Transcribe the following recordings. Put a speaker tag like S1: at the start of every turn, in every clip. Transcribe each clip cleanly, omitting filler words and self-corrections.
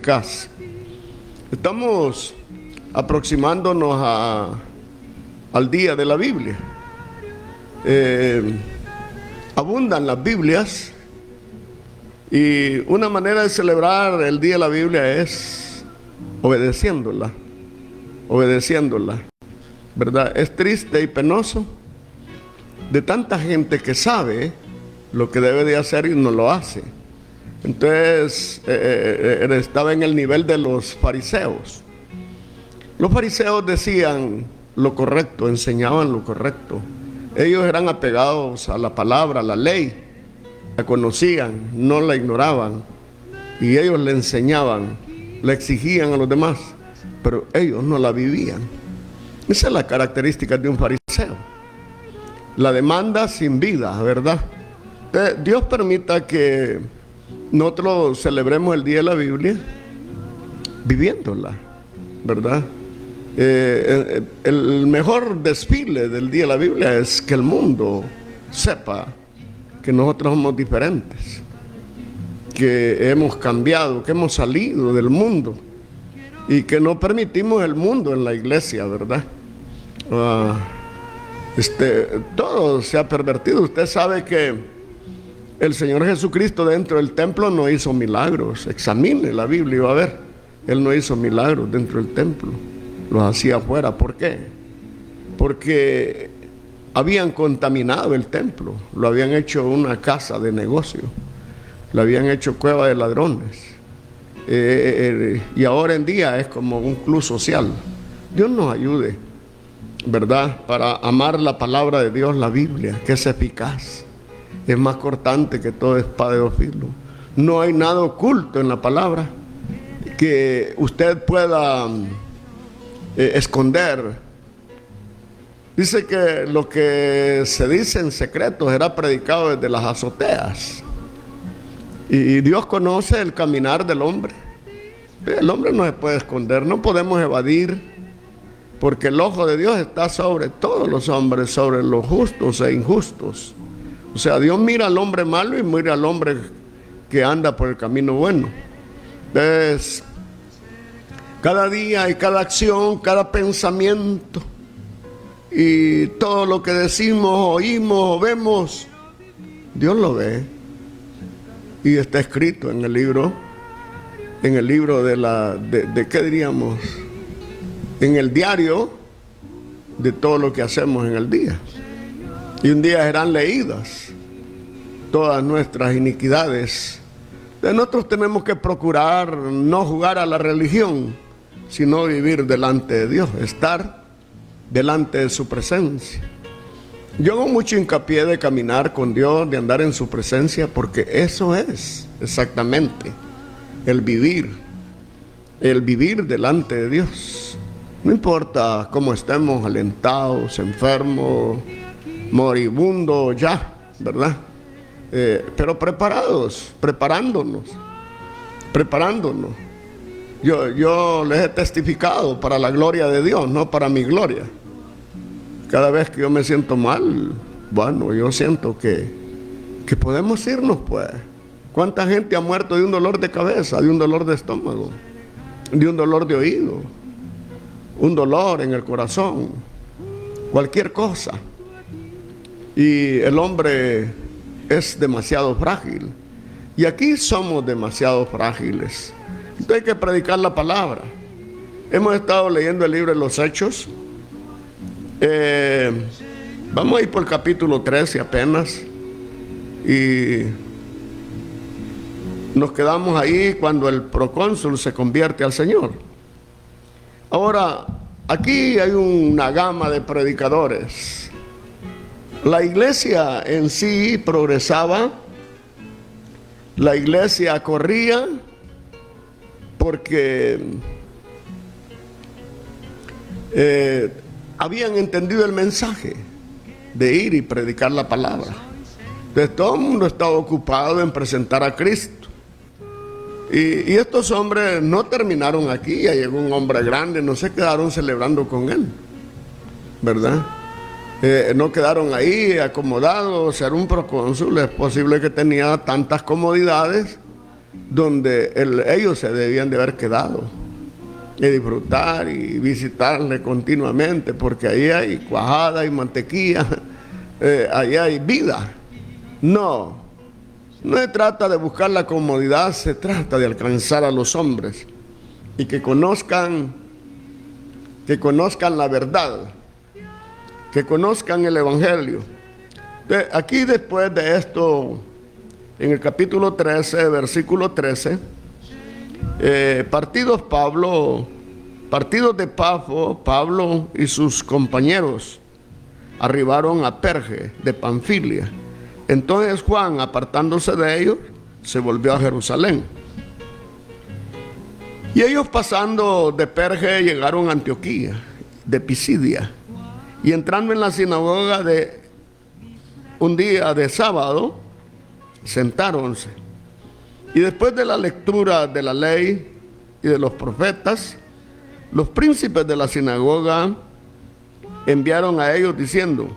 S1: eficaz. Estamos aproximándonos al día de la Biblia. Abundan las Biblias y una manera de celebrar el día de la Biblia es obedeciéndola, ¿verdad? Es triste y penoso de tanta gente que sabe lo que debe de hacer y no lo hace. Entonces, estaba en el nivel de los fariseos. Los fariseos decían lo correcto, enseñaban lo correcto. Ellos eran apegados a la palabra, a la ley, la conocían, no la ignoraban. Y ellos le enseñaban, le exigían a los demás, pero ellos no la vivían. Esa es la característica de un fariseo. La demanda sin vida, ¿verdad? Dios permita que nosotros celebremos el día de la Biblia viviéndola, ¿verdad? El mejor desfile del día de la Biblia es que el mundo sepa que nosotros somos diferentes, que hemos cambiado, que hemos salido del mundo y que no permitimos el mundo en la iglesia, ¿verdad? Todo se ha pervertido. Usted sabe que el Señor Jesucristo dentro del templo no hizo milagros. Examine la Biblia y va a ver. Él no hizo milagros dentro del templo. Los hacía afuera. ¿Por qué? Porque habían contaminado el templo. Lo habían hecho una casa de negocio. Lo habían hecho cueva de ladrones. Y ahora en día es como un club social. Dios nos ayude, ¿verdad? Para amar la palabra de Dios, la Biblia, que es eficaz. Es más cortante que toda espada de dos filos. No hay nada oculto en la palabra que usted pueda esconder. Dice que lo que se dice en secreto será predicado desde las azoteas. Y Dios conoce el caminar del hombre. El hombre no se puede esconder, no podemos evadir, porque el ojo de Dios está sobre todos los hombres, sobre los justos e injustos. O sea, Dios mira al hombre malo y mira al hombre que anda por el camino bueno. Entonces, cada día y cada acción, cada pensamiento y todo lo que decimos, oímos o vemos, Dios lo ve. Y está escrito en el libro de ¿qué diríamos? En el diario de todo lo que hacemos en el día. Y un día serán leídas todas nuestras iniquidades. Entonces nosotros tenemos que procurar no jugar a la religión, sino vivir delante de Dios, estar delante de su presencia. Yo hago mucho hincapié de caminar con Dios, de andar en su presencia, porque eso es exactamente el vivir delante de Dios. No importa cómo estemos, alentados, enfermos, moribundos ya, ¿verdad? Pero preparándonos. Yo les he testificado para la gloria de Dios, no para mi gloria. Cada vez que yo me siento mal, bueno, yo siento que podemos irnos, pues. ¿Cuánta gente ha muerto de un dolor de cabeza, de un dolor de estómago, de un dolor de oído, un dolor en el corazón, cualquier cosa? Y el hombre es demasiado frágil. Y aquí somos demasiado frágiles. Entonces hay que predicar la palabra. Hemos estado leyendo el libro de los Hechos. Vamos a ir por el capítulo 13 apenas. Y nos quedamos ahí cuando el procónsul se convierte al Señor. Ahora, aquí hay una gama de predicadores. La iglesia en sí progresaba, la iglesia corría porque habían entendido el mensaje de ir y predicar la palabra. Entonces todo el mundo estaba ocupado en presentar a Cristo. Y estos hombres no terminaron aquí, ya llegó un hombre grande, no se quedaron celebrando con él, ¿verdad? No quedaron ahí acomodados. Ser un procónsul es posible que tenía tantas comodidades donde ellos se debían de haber quedado y disfrutar y visitarle continuamente, porque ahí hay cuajada y mantequilla, ahí hay vida. No se trata de buscar la comodidad, se trata de alcanzar a los hombres y que conozcan la verdad, que conozcan el Evangelio. Aquí, después de esto, en el capítulo 13, versículo 13, partidos de Pafo, Pablo y sus compañeros arribaron a Perge de Panfilia. Entonces Juan, apartándose de ellos, se volvió a Jerusalén. Y ellos, pasando de Perge, llegaron a Antioquía de Pisidia, y entrando en la sinagoga de un día de sábado, sentáronse. Y después de la lectura de la ley y de los profetas, los príncipes de la sinagoga enviaron a ellos diciendo: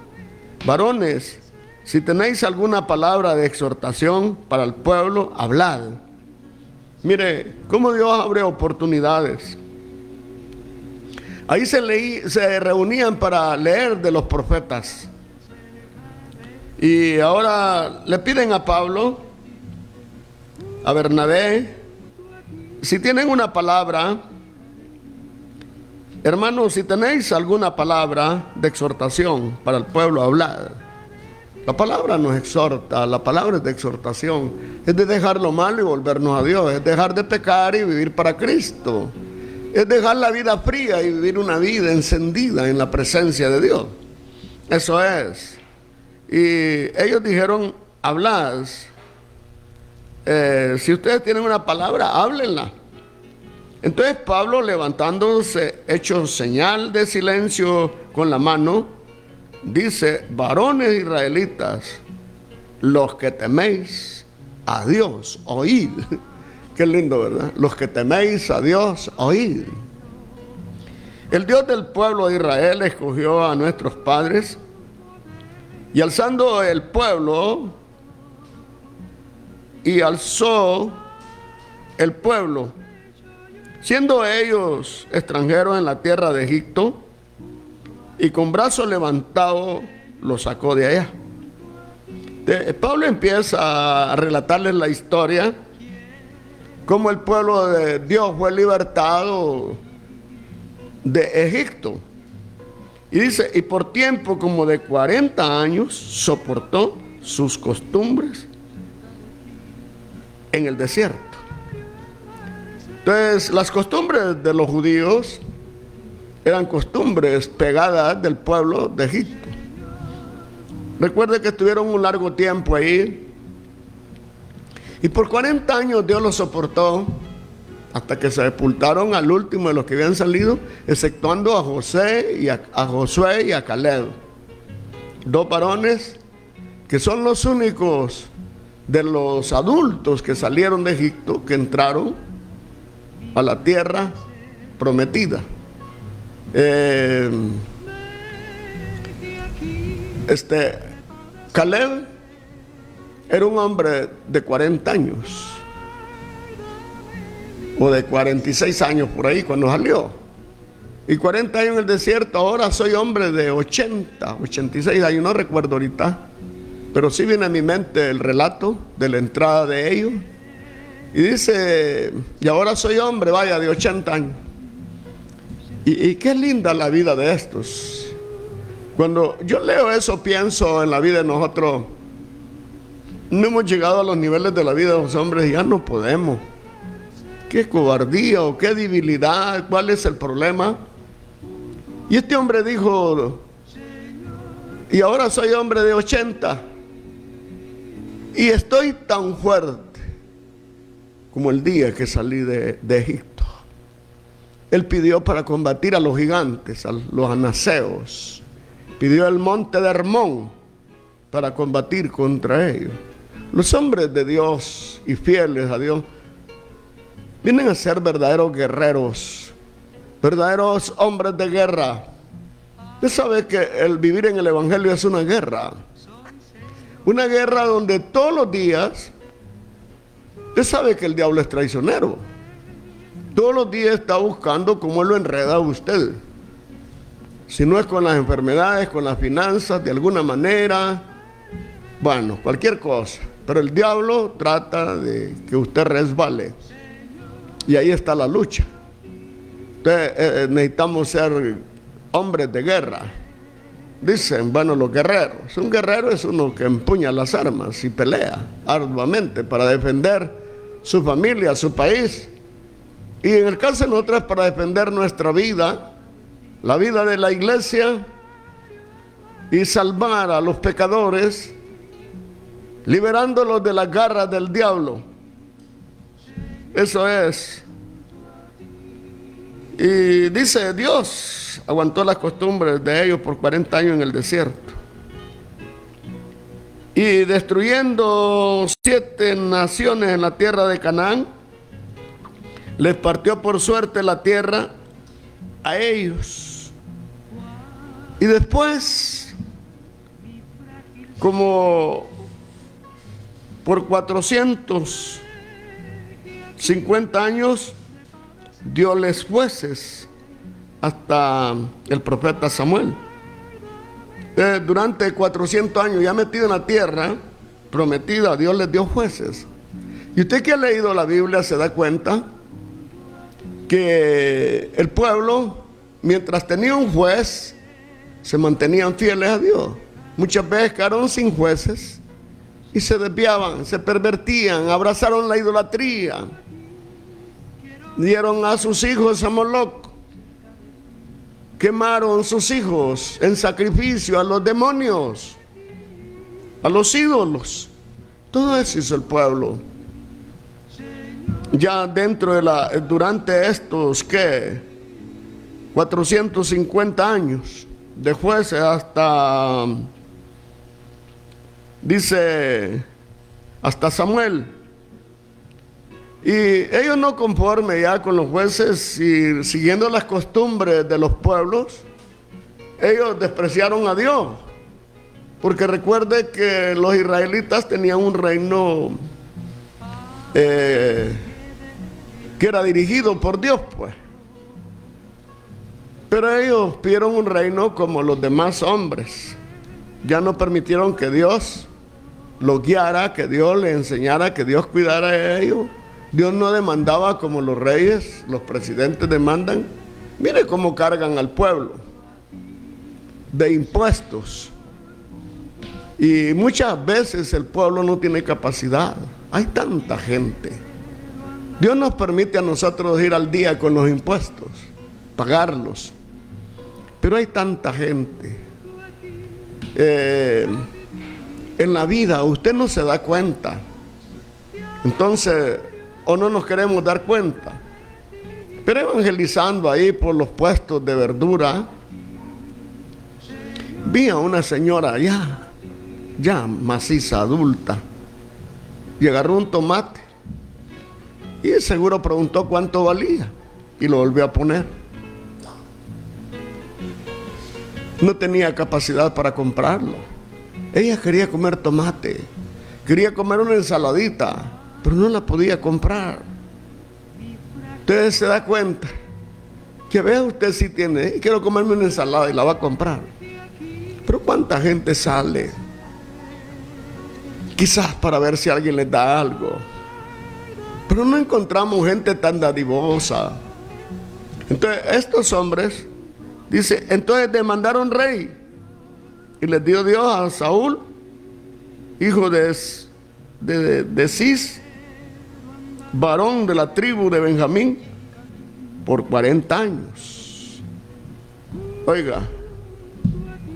S1: varones, si tenéis alguna palabra de exhortación para el pueblo, hablad. Mire cómo Dios abre oportunidades. Ahí se reunían para leer de los profetas. Y ahora le piden a Pablo, a Bernabé, si tienen una palabra, hermanos, si tenéis alguna palabra de exhortación para el pueblo, hablad. La palabra nos exhorta, la palabra es de exhortación, es de dejar lo malo y volvernos a Dios, es dejar de pecar y vivir para Cristo, es dejar la vida fría y vivir una vida encendida en la presencia de Dios. Eso es. Y ellos dijeron: hablad. Si ustedes tienen una palabra, háblenla. Entonces Pablo, levantándose, hecho señal de silencio con la mano, dice: varones israelitas, los que teméis a Dios, oíd. Qué lindo, ¿verdad? Los que teméis a Dios, oíd. El Dios del pueblo de Israel escogió a nuestros padres, y alzando el pueblo, y alzó el pueblo, siendo ellos extranjeros en la tierra de Egipto, y con brazo levantado los sacó de allá. Pablo empieza a relatarles la historia, cómo el pueblo de Dios fue libertado de Egipto. Y dice: y por tiempo como de 40 años soportó sus costumbres en el desierto. Entonces, las costumbres de los judíos eran costumbres pegadas del pueblo de Egipto. Recuerde que estuvieron un largo tiempo ahí, y por 40 años Dios los soportó, hasta que se sepultaron al último de los que habían salido, exceptuando a Josué y a Caleb, dos varones que son los únicos de los adultos que salieron de Egipto, que entraron a la tierra prometida. Caleb era un hombre de 40 años, o de 46 años por ahí cuando salió, y 40 años en el desierto. Ahora soy hombre de 86 años, no recuerdo ahorita, pero sí viene a mi mente el relato de la entrada de ellos, y dice: y ahora soy hombre, vaya, de 80 años. Y qué linda la vida de estos. Cuando yo leo eso, pienso en la vida de nosotros. No hemos llegado a los niveles de la vida de los hombres y ya no podemos. Qué cobardía o qué debilidad, ¿cuál es el problema? Y este hombre dijo: y ahora soy hombre de 80 y estoy tan fuerte como el día que salí de Egipto. Él pidió para combatir a los gigantes, a los anaseos. Pidió el monte de Hermón para combatir contra ellos. Los hombres de Dios y fieles a Dios vienen a ser verdaderos guerreros, verdaderos hombres de guerra. Usted sabe que el vivir en el Evangelio es una guerra donde todos los días Usted sabe que el diablo es traicionero. Todos los días está buscando cómo lo enreda a usted. Si no es con las enfermedades, con las finanzas, de alguna manera, bueno, cualquier cosa. Pero el diablo trata de que usted resbale. Y ahí está la lucha. Entonces, necesitamos ser hombres de guerra. Dicen, bueno, los guerreros. Un guerrero es uno que empuña las armas y pelea arduamente para defender su familia, su país. Y en el caso de nosotros, para defender nuestra vida, la vida de la iglesia, y salvar a los pecadores, liberándolos de las garras del diablo. Eso es. Y dice, Dios aguantó las costumbres de ellos por 40 años en el desierto. Y destruyendo 7 naciones en la tierra de Canaán, les partió por suerte la tierra a ellos. Y después, como por 450 años, dioles jueces hasta el profeta Samuel. Durante 400 años, ya metido en la tierra prometida, Dios les dio jueces. Y usted que ha leído la Biblia se da cuenta que el pueblo, mientras tenía un juez, se mantenían fieles a Dios. Muchas veces quedaron sin jueces y se desviaban, se pervertían, abrazaron la idolatría, dieron a sus hijos a Moloc, quemaron sus hijos en sacrificio a los demonios, a los ídolos. Todo eso hizo el pueblo. Ya dentro de durante estos, 450 años de jueces hasta, dice, hasta Samuel. Y ellos no conformes ya con los jueces y siguiendo las costumbres de los pueblos, ellos despreciaron a Dios. Porque recuerde que los israelitas tenían un reino que era dirigido por Dios, pues. Pero ellos pidieron un reino como los demás hombres. Ya no permitieron que Dios los guiara, que Dios les enseñara, que Dios cuidara de ellos. Dios no demandaba como los reyes, los presidentes demandan. Mire cómo cargan al pueblo de impuestos. Y muchas veces el pueblo no tiene capacidad. Hay tanta gente. Dios nos permite a nosotros ir al día con los impuestos, pagarlos. Pero hay tanta gente. En la vida usted no se da cuenta. Entonces, o no nos queremos dar cuenta. Pero evangelizando ahí por los puestos de verdura, vi a una señora ya maciza, adulta, y agarró un tomate y seguro preguntó cuánto valía y lo volvió a poner. No tenía capacidad para comprarlo. Ella quería comer tomate, quería comer una ensaladita, pero no la podía comprar. Usted se da cuenta que vea usted si tiene, quiero comerme una ensalada y la va a comprar. Pero cuánta gente sale, quizás para ver si alguien les da algo, pero no encontramos gente tan dadivosa. Entonces estos hombres, dice, entonces demandaron rey y les dio Dios a Saúl, hijo de Cis, varón de la tribu de Benjamín, por 40 años. Oiga,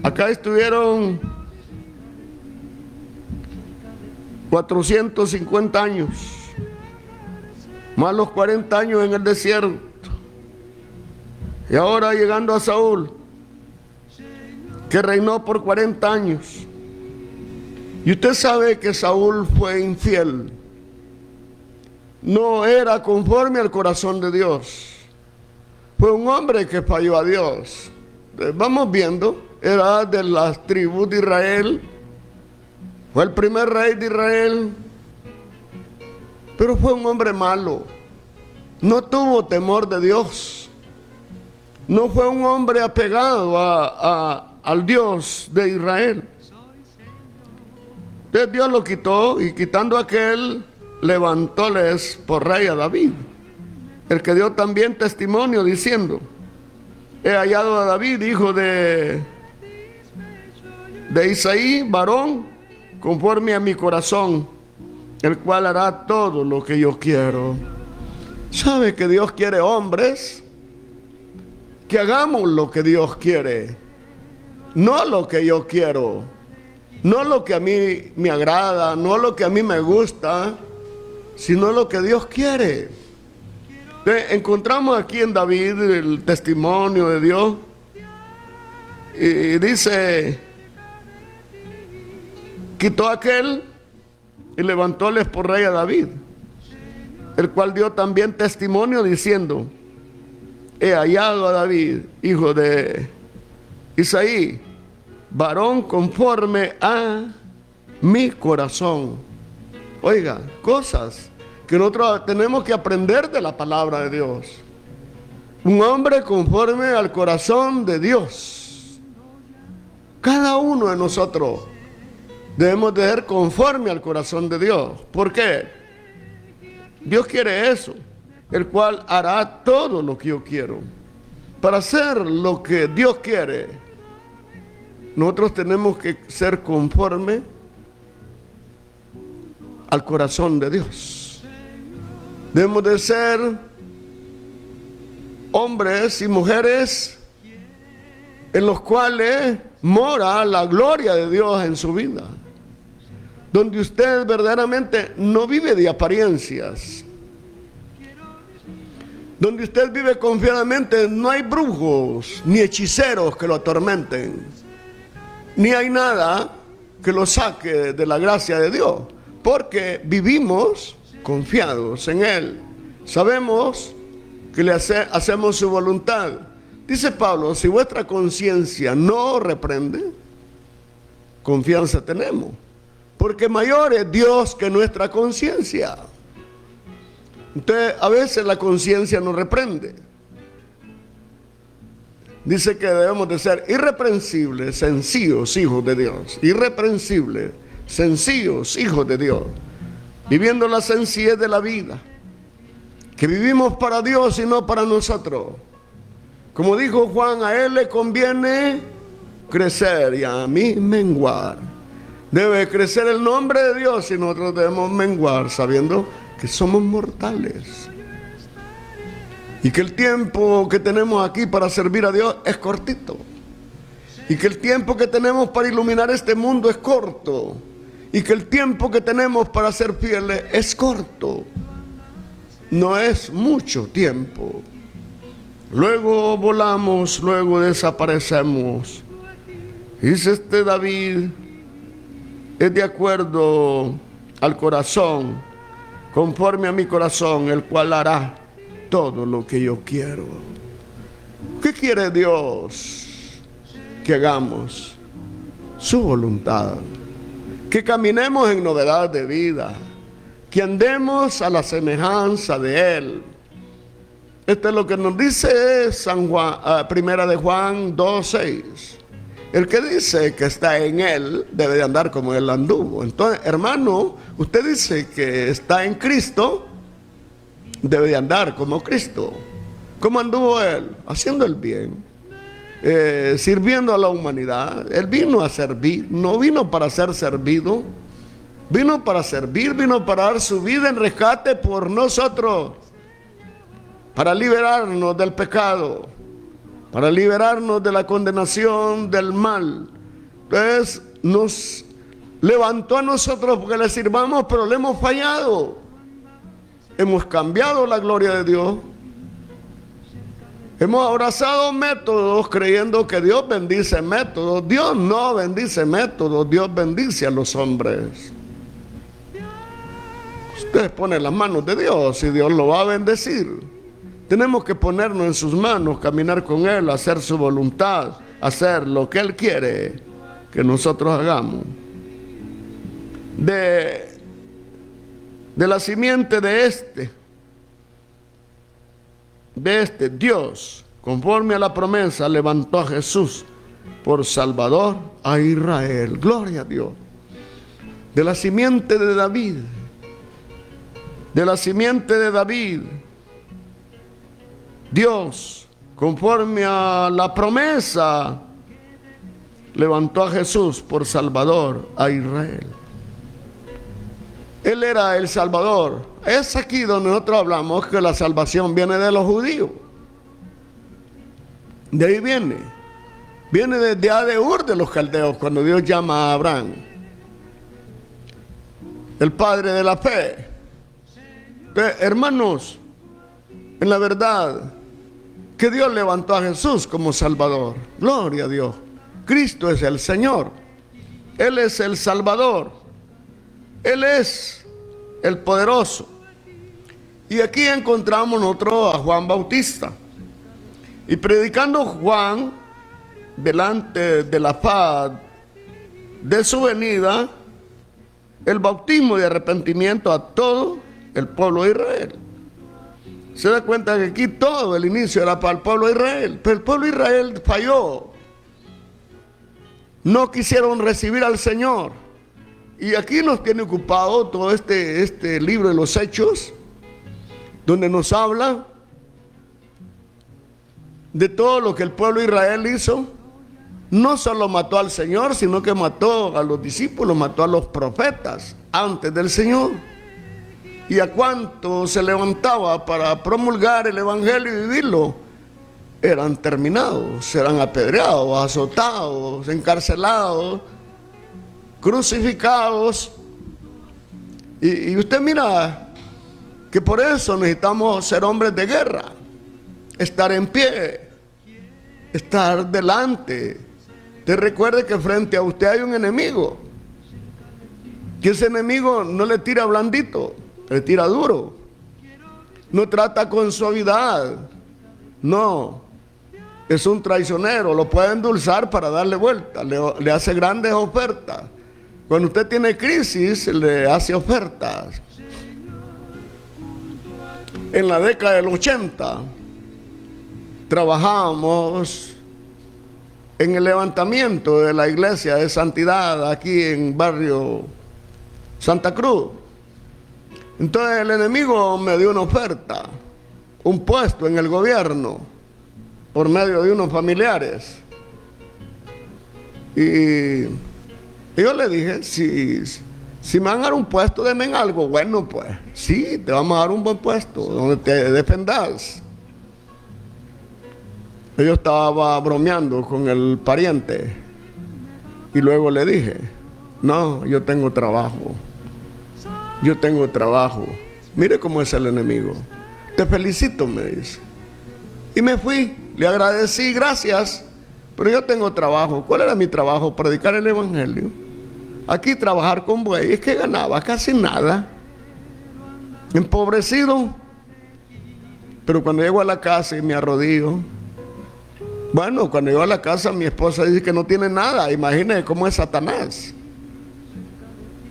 S1: acá estuvieron 450 años, más los 40 años en el desierto. Y ahora llegando a Saúl, que reinó por 40 años. Y usted sabe que Saúl fue infiel. No era conforme al corazón de Dios. Fue un hombre que falló a Dios. Vamos viendo, era de las tribus de Israel. Fue el primer rey de Israel. pero fue un hombre malo. No tuvo temor de Dios. No fue un hombre apegado al Dios de Israel. Entonces Dios lo quitó, y quitando aquel, levantóles por rey a David, el que dio también testimonio diciendo: he hallado a David, hijo de Isaí, varón conforme a mi corazón, el cual hará todo lo que yo quiero. ¿Sabe que Dios quiere hombres que hagamos lo que Dios quiere? No lo que yo quiero, no lo que a mí me agrada, no lo que a mí me gusta, sino lo que Dios quiere. Encontramos aquí en David el testimonio de Dios, y dice: quitó aquel y levantóles por rey a David, el cual dio también testimonio diciendo: he hallado a David, hijo de Isaí, varón conforme a mi corazón. Oiga, cosas que nosotros tenemos que aprender de la palabra de Dios. Un hombre conforme al corazón de Dios. Cada uno de nosotros debemos de ser conforme al corazón de Dios. ¿Por qué? Dios quiere eso, el cual hará todo lo que yo quiero. Para hacer lo que Dios quiere, nosotros tenemos que ser conforme al corazón de Dios. Debemos de ser hombres y mujeres en los cuales mora la gloria de Dios en su vida, donde usted verdaderamente no vive de apariencias, donde usted vive confiadamente. No hay brujos ni hechiceros que lo atormenten, ni hay nada que lo saque de la gracia de Dios, porque vivimos confiados en Él. Sabemos que le hacemos su voluntad. Dice Pablo: si vuestra conciencia no reprende, confianza tenemos, porque mayor es Dios que nuestra conciencia. Entonces, a veces la conciencia nos reprende. Dice que debemos de ser irreprensibles, sencillos hijos de Dios. Irreprensibles, sencillos hijos de Dios, viviendo la sencillez de la vida, que vivimos para Dios y no para nosotros. Como dijo Juan: a Él le conviene crecer y a mí menguar. Debe crecer el nombre de Dios y nosotros debemos menguar, sabiendo que somos mortales y que el tiempo que tenemos aquí para servir a Dios es cortito, y que el tiempo que tenemos para iluminar este mundo es corto, y que el tiempo que tenemos para ser fieles es corto. No es mucho tiempo. Luego volamos, luego desaparecemos. Dice David: es de acuerdo al corazón, conforme a mi corazón, el cual hará todo lo que yo quiero. ¿Qué quiere Dios? Que hagamos su voluntad, que caminemos en novedad de vida, que andemos a la semejanza de Él. Esto es lo que nos dice Primera de Juan 2:6. El que dice que está en Él debe de andar como Él anduvo. Entonces, hermano, usted dice que está en Cristo, debe de andar como Cristo. ¿Cómo anduvo Él? Haciendo el bien, sirviendo a la humanidad. Él vino a servir, no vino para ser servido. Vino para servir, vino para dar su vida en rescate por nosotros, para liberarnos del pecado, para liberarnos de la condenación del mal. Entonces nos levantó a nosotros porque le sirvamos, pero le hemos fallado. Hemos cambiado la gloria de Dios. Hemos abrazado métodos creyendo que Dios bendice métodos. Dios no bendice métodos, Dios bendice a los hombres. Usted pone las manos de Dios y Dios lo va a bendecir. Tenemos que ponernos en sus manos, caminar con Él, hacer su voluntad, hacer lo que Él quiere que nosotros hagamos. De De la simiente de este, Dios, conforme a la promesa, levantó a Jesús por Salvador a Israel. Gloria a Dios. De la simiente de David, de la simiente de David, Dios, conforme a la promesa, levantó a Jesús por Salvador a Israel. Él era el Salvador. Es aquí donde nosotros hablamos que la salvación viene de los judíos. De ahí viene. Viene desde Ur de los caldeos, cuando Dios llama a Abraham, el padre de la fe. Entonces, hermanos, en la verdad, que Dios levantó a Jesús como Salvador. Gloria a Dios. Cristo es el Señor. Él es el Salvador. Él es el poderoso. Y aquí encontramos nosotros a Juan Bautista. Y predicando Juan delante de la faz de su venida, el bautismo de arrepentimiento a todo el pueblo de Israel. Se da cuenta que aquí todo el inicio era para el pueblo de Israel, pero el pueblo de Israel falló. No quisieron recibir al Señor. Y aquí nos tiene ocupado todo este libro de los Hechos, donde nos habla de todo lo que el pueblo de Israel hizo. No solo mató al Señor, sino que mató a los discípulos, mató a los profetas antes del Señor. Y a cuanto se levantaba para promulgar el evangelio y vivirlo, eran terminados, eran apedreados, azotados, encarcelados, crucificados. Y usted mira que por eso necesitamos ser hombres de guerra, estar en pie, estar delante. Te recuerde que frente a usted hay un enemigo, que ese enemigo no le tira blandito, le tira duro, no trata con suavidad, no, es un traicionero, lo puede endulzar para darle vuelta, le hace grandes ofertas. Cuando usted tiene crisis, le hace ofertas. En la década del 80, trabajábamos en el levantamiento de la iglesia de santidad aquí en barrio Santa Cruz. Entonces el enemigo me dio una oferta, un puesto en el gobierno, por medio de unos familiares. Y yo le dije, si me van a dar un puesto, denme algo bueno, pues. Sí, te vamos a dar un buen puesto, donde te defendas. Yo estaba bromeando con el pariente. Y luego le dije, no, yo tengo trabajo. Yo tengo trabajo. Mire cómo es el enemigo. Te felicito, me dice. Y me fui, le agradecí, gracias, pero yo tengo trabajo. ¿Cuál era mi trabajo? Predicar el evangelio. Aquí trabajar con bueyes, que ganaba casi nada. Empobrecido. Pero cuando llego a la casa y me arrodillo, bueno, cuando llego a la casa mi esposa dice que no tiene nada. Imagínese cómo es Satanás.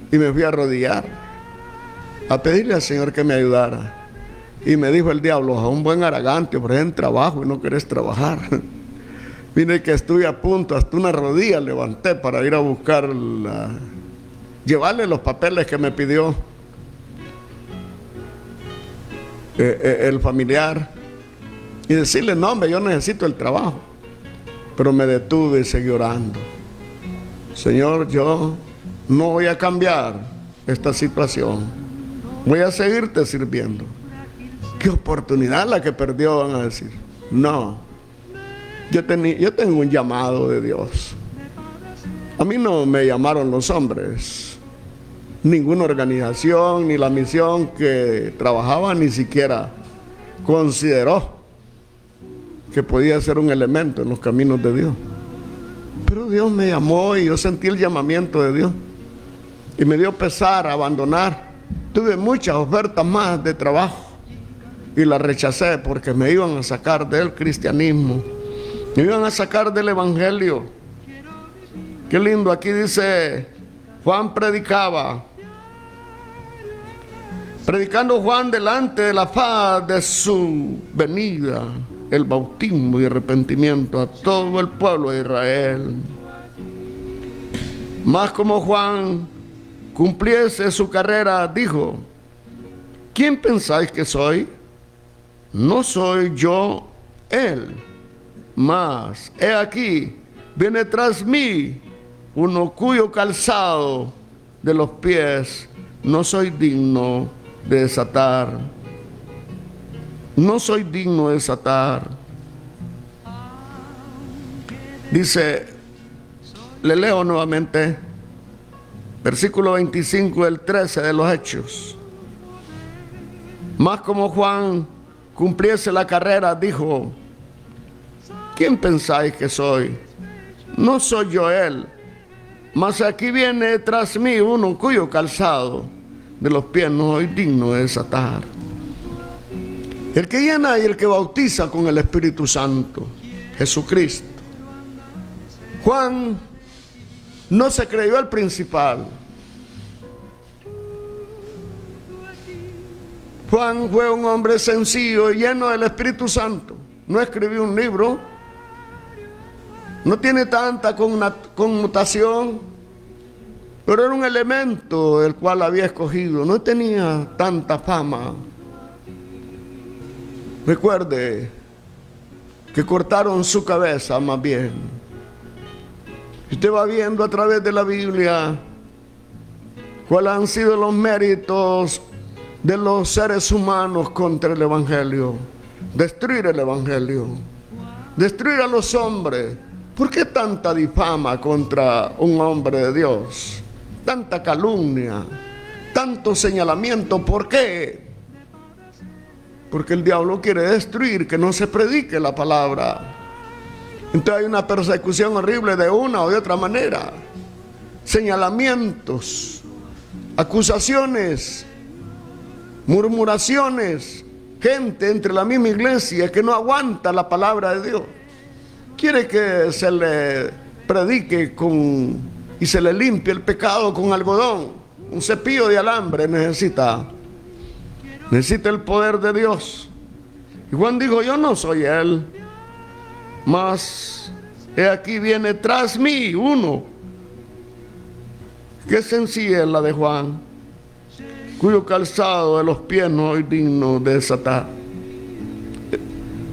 S1: Y me fui a arrodillar, a pedirle al Señor que me ayudara. Y me dijo el diablo, a un buen aragante, ofrecen trabajo y no querés trabajar. Mire que estuve a punto, hasta una rodilla levanté para ir a buscar, llevarle los papeles que me pidió el familiar. Y decirle, no hombre, yo necesito el trabajo. Pero me detuve y seguí orando. Señor, yo no voy a cambiar esta situación. Voy a seguirte sirviendo. Qué oportunidad la que perdió, van a decir. No. Yo tengo un llamado de Dios. A mí no me llamaron los hombres. Ninguna organización ni la misión que trabajaba ni siquiera consideró que podía ser un elemento en los caminos de Dios. Pero Dios me llamó y yo sentí el llamamiento de Dios. Y me dio pesar abandonar. Tuve muchas ofertas más de trabajo y las rechacé porque me iban a sacar del cristianismo, me iban a sacar del evangelio. Qué lindo, aquí dice, Juan predicaba predicando Juan delante de la faz de su venida, el bautismo y arrepentimiento a todo el pueblo de Israel. Mas como Juan cumpliese su carrera, dijo: ¿quién pensáis que soy? No soy yo él, mas he aquí, viene tras mí uno cuyo calzado de los pies no soy digno de desatar. No soy digno de desatar. Dice, le leo nuevamente, versículo 25 del 13 de los Hechos. Mas como Juan cumpliese la carrera, dijo: ¿quién pensáis que soy? No soy yo él, mas aquí viene tras mí uno cuyo calzado de los pies no soy digno de desatar. El que llena y el que bautiza con el Espíritu Santo, Jesucristo. Juan no se creyó el principal. Juan fue un hombre sencillo y lleno del Espíritu Santo. No escribió un libro, no tiene tanta connotación, pero era un elemento el cual había escogido. No tenía tanta fama. Recuerde que cortaron su cabeza más bien. Usted va viendo a través de la Biblia cuáles han sido los méritos de los seres humanos contra el Evangelio. Destruir el Evangelio, destruir a los hombres. ¿Por qué tanta difama contra un hombre de Dios? Tanta calumnia, tanto señalamiento. ¿Por qué? Porque el diablo quiere destruir, que no se predique la palabra. Entonces hay una persecución horrible de una o de otra manera. Señalamientos, acusaciones, murmuraciones, gente entre la misma iglesia que no aguanta la palabra de Dios. Quiere que se le predique y se le limpie el pecado con algodón. Un cepillo de alambre necesita el poder de Dios. Y Juan dijo: yo no soy él, mas he aquí viene tras mí uno. Qué sencilla es la de Juan, cuyo calzado de los pies no soy digno de desatar.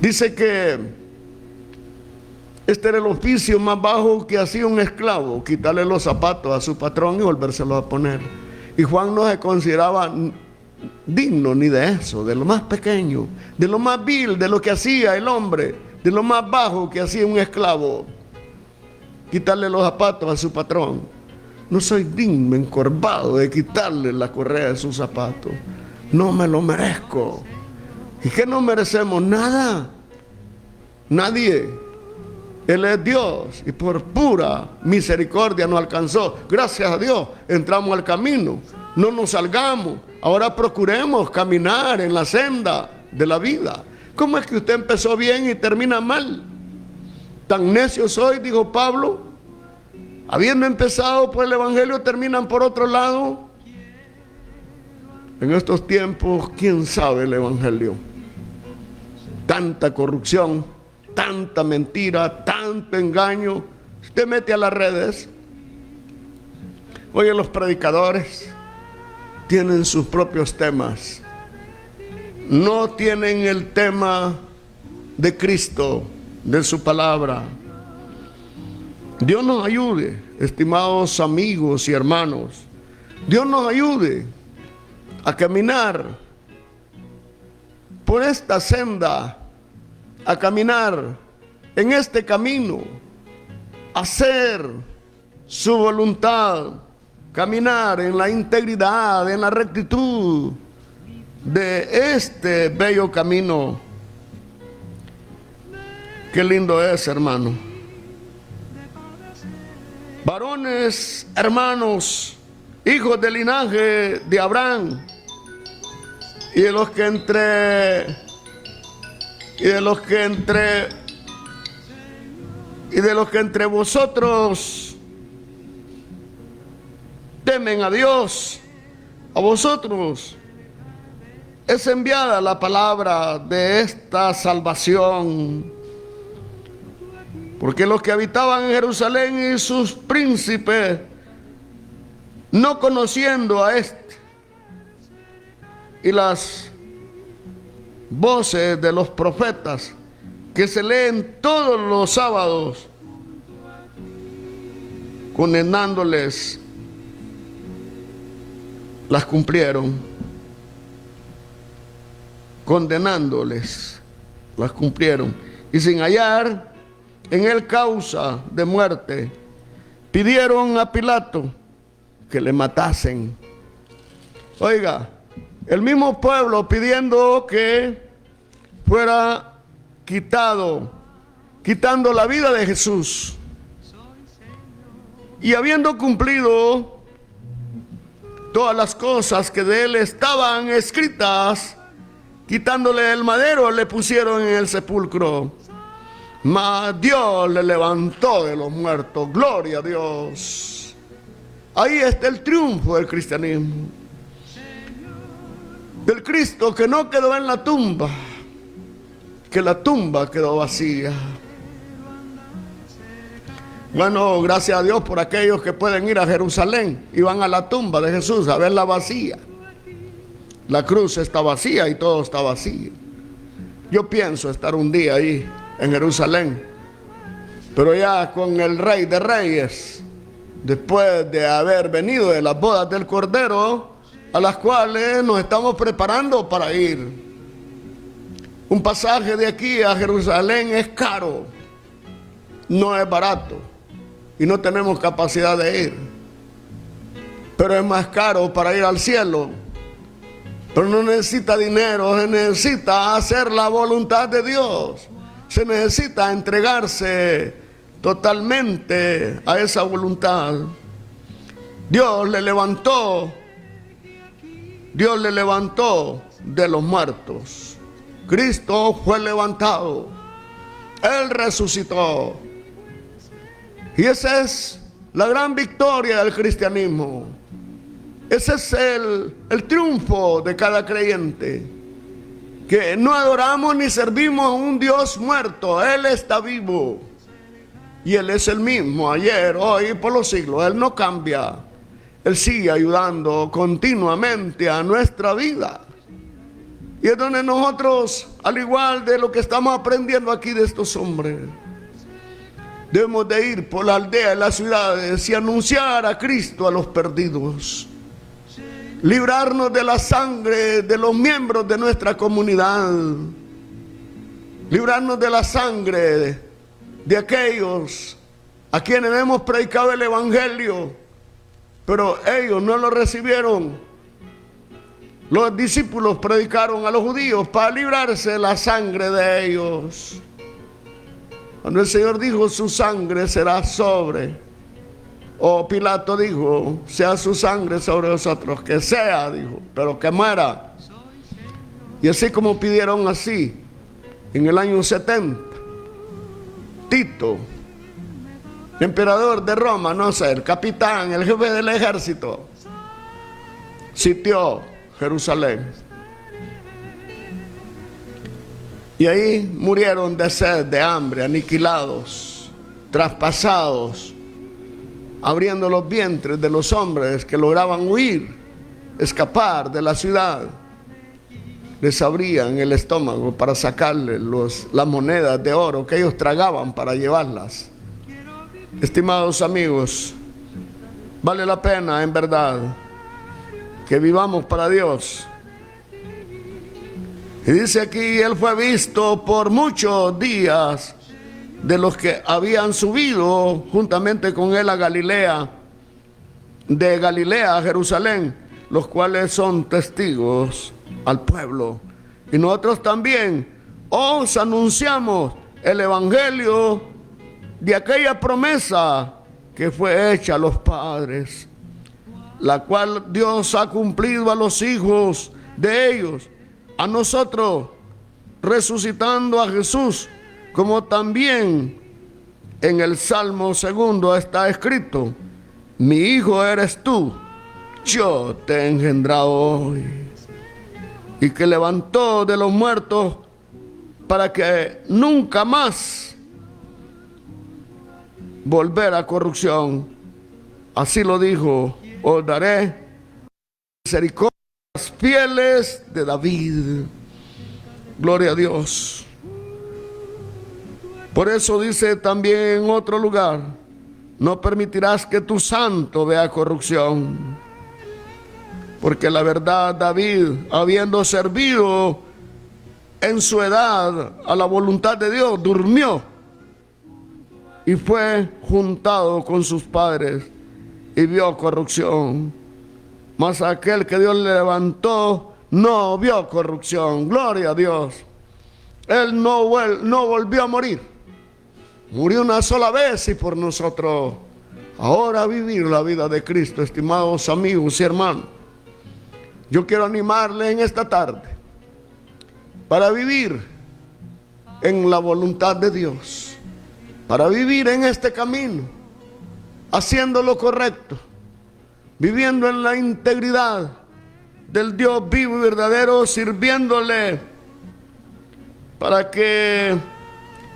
S1: Dice que este era el oficio más bajo que hacía un esclavo: quitarle los zapatos a su patrón y volvérselos a poner. Y Juan no se consideraba digno ni de eso, de lo más pequeño, de lo más vil, de lo que hacía el hombre, de lo más bajo que hacía un esclavo: quitarle los zapatos a su patrón. No soy digno, encorvado, de quitarle la correa de sus zapatos. No me lo merezco. ¿Y qué no merecemos? Nada. Nadie. Él es Dios y por pura misericordia nos alcanzó. Gracias a Dios entramos al camino. No nos salgamos. Ahora procuremos caminar en la senda de la vida. ¿Cómo es que usted empezó bien y termina mal? Tan necio soy, dijo Pablo. Habiendo empezado por el Evangelio, terminan por otro lado. En estos tiempos, ¿quién sabe el Evangelio? Tanta corrupción, tanta mentira, tanto engaño. Usted mete a las redes. Oye, los predicadores tienen sus propios temas. No tienen el tema de Cristo, de su palabra. Dios nos ayude, estimados amigos y hermanos. Dios nos ayude a caminar por esta senda, a caminar en este camino, a hacer su voluntad, caminar en la integridad, en la rectitud de este bello camino. Qué lindo es, hermano. Varones, hermanos, hijos del linaje de Abraham, y de los que entre vosotros temen a Dios, a vosotros es enviada la palabra de esta salvación, porque los que habitaban en Jerusalén y sus príncipes, no conociendo a este, y las voces de los profetas que se leen todos los sábados, condenándoles, las cumplieron. Condenándoles, las cumplieron. Y sin hallar en él causa de muerte, pidieron a Pilato que le matasen. Oiga, el mismo pueblo pidiendo que fuera quitando la vida de Jesús. Y habiendo cumplido todas las cosas que de él estaban escritas, quitándole el madero, le pusieron en el sepulcro. Mas Dios le levantó de los muertos. Gloria a Dios. Ahí está el triunfo del cristianismo. Del Cristo que no quedó en la tumba, que la tumba quedó vacía. Bueno, gracias a Dios por aquellos que pueden ir a Jerusalén y van a la tumba de Jesús a verla vacía. La cruz está vacía y todo está vacío. Yo pienso estar un día ahí en Jerusalén, pero ya con el Rey de Reyes, después de haber venido de las bodas del Cordero, a las cuales nos estamos preparando para ir. Un pasaje de aquí a Jerusalén es caro, no es barato, y no tenemos capacidad de ir. Pero es más caro para ir al cielo. Pero no necesita dinero, se necesita hacer la voluntad de Dios. Se necesita entregarse totalmente a esa voluntad. Dios le levantó de los muertos. Cristo fue levantado. Él resucitó. Y esa es la gran victoria del cristianismo. Ese es el triunfo de cada creyente. Que no adoramos ni servimos a un Dios muerto. Él está vivo. Y Él es el mismo ayer, hoy y por los siglos. Él no cambia. Él sigue ayudando continuamente a nuestra vida. Y es donde nosotros, al igual de lo que estamos aprendiendo aquí de estos hombres, debemos de ir por la aldea y las ciudades y anunciar a Cristo a los perdidos. Librarnos de la sangre de los miembros de nuestra comunidad. Librarnos de la sangre de aquellos a quienes hemos predicado el Evangelio, pero ellos no lo recibieron. Los discípulos predicaron a los judíos para librarse de la sangre de ellos. Cuando el Señor dijo, su sangre será sobre, o Pilato dijo, sea su sangre sobre nosotros, que sea, dijo, pero que muera. Y así como pidieron así, en el año 70, Tito, emperador de Roma, no sé, el capitán, el jefe del ejército, sitió Jerusalén. Y ahí murieron de sed, de hambre, aniquilados, traspasados, abriendo los vientres de los hombres que lograban huir, escapar de la ciudad. Les abrían el estómago para sacarle las monedas de oro que ellos tragaban para llevarlas. Estimados amigos, vale la pena en verdad que vivamos para Dios. Y dice aquí, Él fue visto por muchos días de los que habían subido juntamente con Él a Galilea, de Galilea a Jerusalén, los cuales son testigos al pueblo. Y nosotros también os anunciamos el evangelio de aquella promesa que fue hecha a los padres, la cual Dios ha cumplido a los hijos de ellos, a nosotros, resucitando a Jesús, como también en el Salmo 2 está escrito, mi hijo eres tú, yo te he engendrado hoy. y que levantó de los muertos para que nunca más volver a corrupción. Así lo dijo: os daré misericordias fieles de David. Gloria a Dios. Por eso dice también en otro lugar: no permitirás que tu santo vea corrupción. Porque la verdad, David, habiendo servido en su edad a la voluntad de Dios, durmió y fue juntado con sus padres y vio corrupción. Mas aquel que Dios le levantó no vio corrupción. Gloria a Dios. Él no volvió a morir. Murió una sola vez y por nosotros. Ahora vivir la vida de Cristo, estimados amigos y hermanos. Yo quiero animarle en esta tarde para vivir en la voluntad de Dios, para vivir en este camino, haciendo lo correcto, viviendo en la integridad del Dios vivo y verdadero, sirviéndole, para que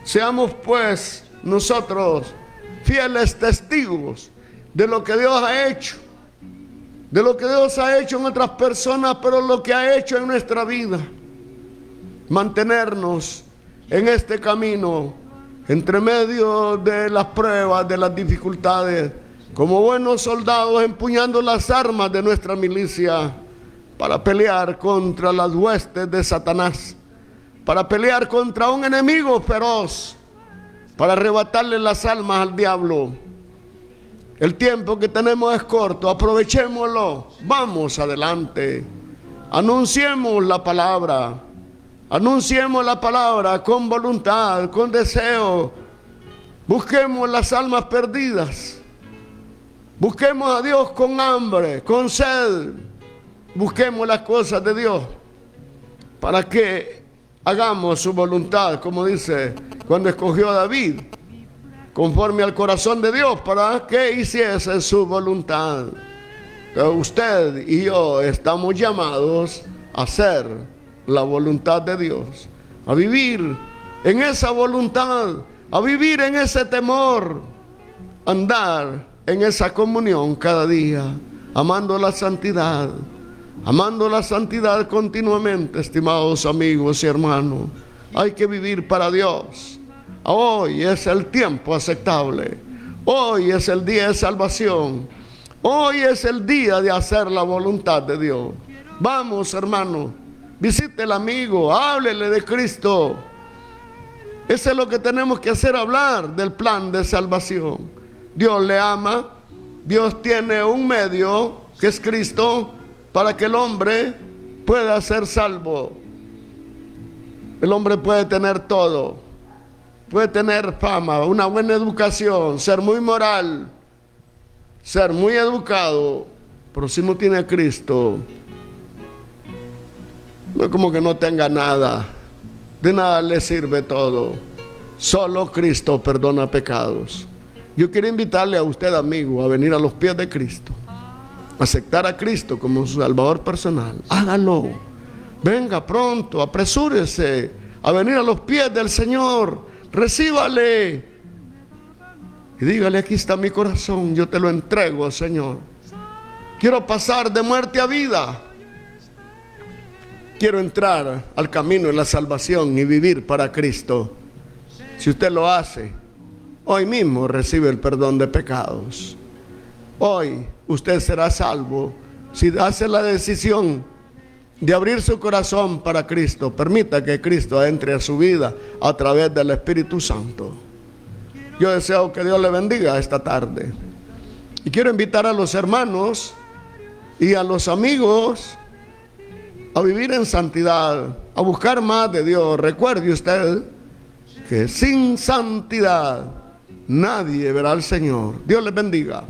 S1: seamos pues nosotros fieles testigos de lo que Dios ha hecho, de lo que Dios ha hecho en otras personas, pero lo que ha hecho en nuestra vida. Mantenernos en este camino, entre medio de las pruebas, de las dificultades, como buenos soldados empuñando las armas de nuestra milicia para pelear contra las huestes de Satanás, para pelear contra un enemigo feroz, para arrebatarle las almas al diablo. El tiempo que tenemos es corto, aprovechémoslo, vamos adelante, anunciemos la palabra con voluntad, con deseo, busquemos las almas perdidas, busquemos a Dios con hambre, con sed, busquemos las cosas de Dios, para que hagamos su voluntad, como dice cuando escogió a David, conforme al corazón de Dios, para que hiciese su voluntad. Usted y yo estamos llamados a hacer la voluntad de Dios, a vivir en esa voluntad, a vivir en ese temor, andar en esa comunión cada día, amando la santidad continuamente, estimados amigos y hermanos. Hay que vivir para Dios. Hoy es el tiempo aceptable. Hoy es el día de salvación. Hoy es el día de hacer la voluntad de Dios. Vamos, hermano, visite al amigo, háblele de Cristo. Eso es lo que tenemos que hacer, hablar del plan de salvación. Dios le ama. Dios tiene un medio, que es Cristo, para que el hombre pueda ser salvo. El hombre puede tener todo. Puede tener fama, una buena educación, ser muy moral, ser muy educado, pero si no tiene a Cristo, no es como que no tenga nada. De nada le sirve todo. Solo Cristo perdona pecados. Yo quiero invitarle a usted, amigo, a venir a los pies de Cristo, aceptar a Cristo como su Salvador personal. Hágalo. Venga pronto, apresúrese a venir a los pies del Señor. Recíbale y dígale: aquí está mi corazón, yo te lo entrego, Señor. Quiero pasar de muerte a vida. Quiero entrar al camino de la salvación y vivir para Cristo. Si usted lo hace, hoy mismo recibe el perdón de pecados. Hoy usted será salvo si hace la decisión de abrir su corazón para Cristo. Permita que Cristo entre a su vida a través del Espíritu Santo. Yo deseo que Dios le bendiga esta tarde. Y quiero invitar a los hermanos y a los amigos a vivir en santidad, a buscar más de Dios. Recuerde usted que sin santidad nadie verá al Señor. Dios les bendiga.